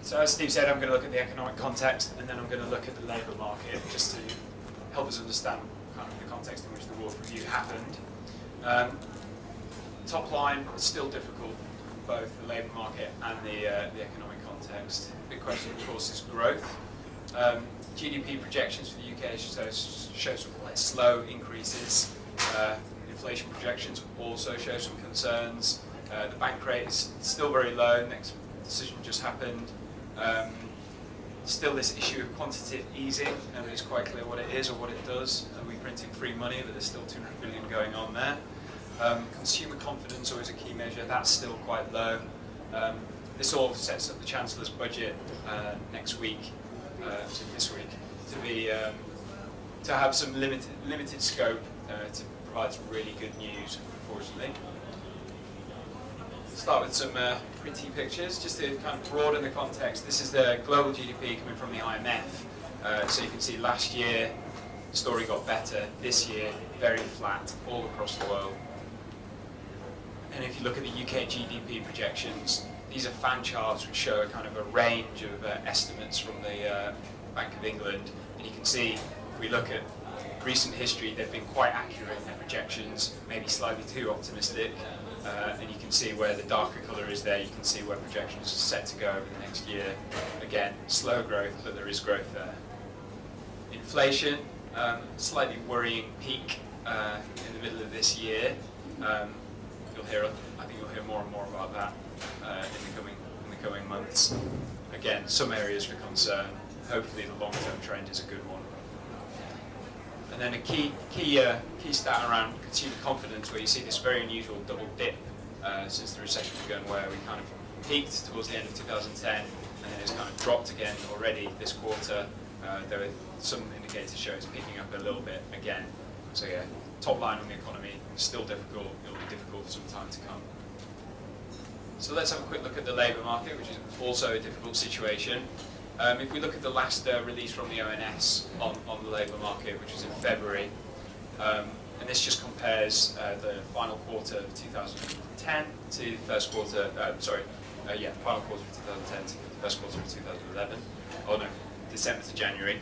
So as Steve said, I'm going to look at the economic context, and then I'm going to look at the labour market, just to help us understand kind of the context in which the Wolf Review happened. Top line is still difficult, both the labour market and the economic context. The big question, of course, is growth. GDP projections for the UK show some quite slow increases. Inflation projections also show some concerns. The bank rate is still very low. Next decision just happened. Still this issue of quantitative easing. Nobody's quite clear what it is or what it does. We're printing free money, but there's still 200 billion going on there. Consumer confidence, always a key measure, that's still quite low. This all sets up the Chancellor's budget next week, this week, to have some limited scope to provide some really good news, unfortunately. Start with some pretty pictures, just to kind of broaden the context. This is the global GDP coming from the IMF. So you can see last year, the story got better. This year, very flat all across the world. And if you look at the UK GDP projections, these are fan charts which show a kind of a range of estimates from the Bank of England. And you can see, if we look at recent history, they've been quite accurate in their projections, maybe slightly too optimistic. And you can see where the darker colour is there, you can see where projections are set to go over the next year. Again, slow growth, but there is growth there. Inflation, slightly worrying peak in the middle of this year. I think you'll hear more and more about that in the coming months. Again, some areas for concern. Hopefully the long-term trend is a good one. And then a key stat around consumer confidence, where you see this very unusual double dip since the recession began, where we kind of peaked towards the end of 2010, and then it's kind of dropped again already this quarter. There are some indicators show it's picking up a little bit again. So yeah, top line on the economy is still difficult. It'll be difficult for some time to come. So let's have a quick look at the labour market, which is also a difficult situation. If we look at the last release from the ONS on the labour market, which was in February, and this just compares the final quarter of 2010 to the first quarter, final quarter of 2010 to the first quarter of 2011. Oh no, December to January.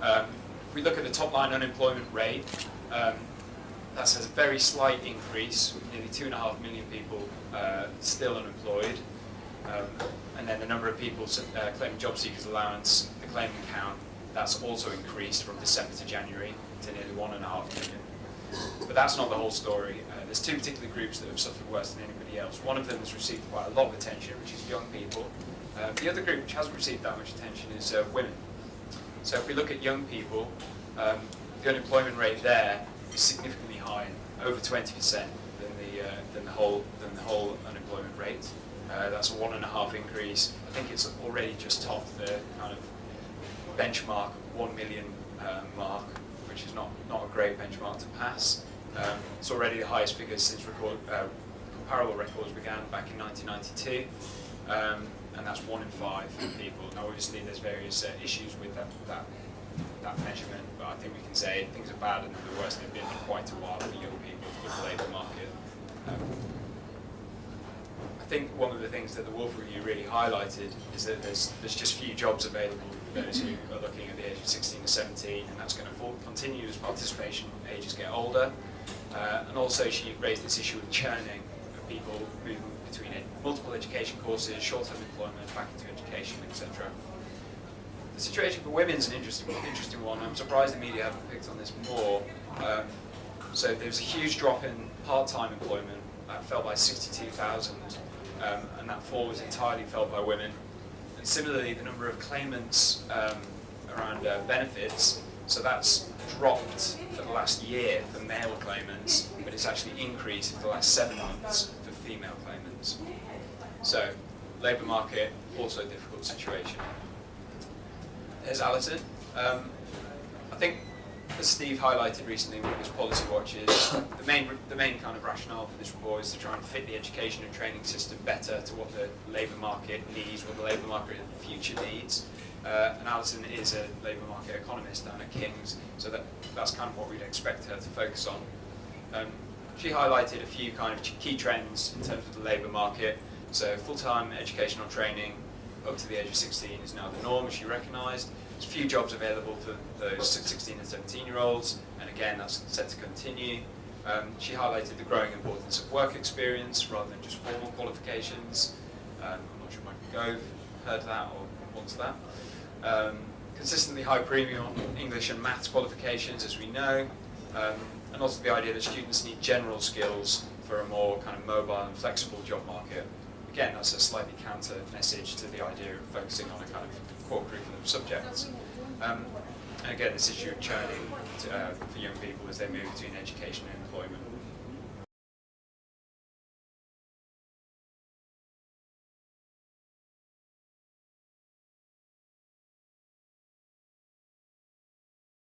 If we look at the top line unemployment rate, that says a very slight increase, with nearly 2.5 million people still unemployed. And then the number of people claiming job seekers allowance, the claiming count, that's also increased from December to January to nearly 1.5 million. But that's not the whole story. There's two particular groups that have suffered worse than anybody else. One of them has received quite a lot of attention, which is young people. The other group which hasn't received that much attention is women. So if we look at young people, the unemployment rate there is significantly higher, over 20% than the whole unemployment rate. That's a 1.5 increase. I think it's already just topped the kind of benchmark 1 million mark, which is not a great benchmark to pass. It's already the highest figure since comparable records began back in 1992, and that's 1 in 5 people. Now, obviously, there's various issues with that measurement, but I think we can say things are bad and they're worse than they've been for quite a while for young people with the labour market. I think one of the things that the Wolf Review really highlighted is that there's just few jobs available for those who are looking at the age of 16 to 17, and that's going to continue as participation ages get older. And also she raised this issue of churning of people moving between multiple education courses, short-term employment, back into education, etc. The situation for women is an interesting one. I'm surprised the media haven't picked on this more. So there's a huge drop in part-time employment. That fell by 62,000. And that fall was entirely felt by women. And similarly, the number of claimants around benefits, so that's dropped for the last year for male claimants, but it's actually increased for the last 7 months for female claimants. So, labour market, also a difficult situation. There's Alison. I think, as Steve highlighted recently with his policy watches, the main kind of rationale for this report is to try and fit the education and training system better to what the labour market needs, what the labour market in the future needs. And Alison is a labour market economist down at King's, so that's kind of what we'd expect her to focus on. She highlighted a few kind of key trends in terms of the labour market. So full-time educational training, up to the age of 16 is now the norm, as she recognised. There's few jobs available for those 16 and 17-year-olds, and again, that's set to continue. She highlighted the growing importance of work experience rather than just formal qualifications. I'm not sure Michael Gove heard that or wants that. Consistently high premium on English and maths qualifications, as we know, and also the idea that students need general skills for a more kind of mobile and flexible job market. Again, that's a slightly counter message to the idea of focusing on a kind of core curriculum subject. And again, this issue of churning for young people as they move between education and employment.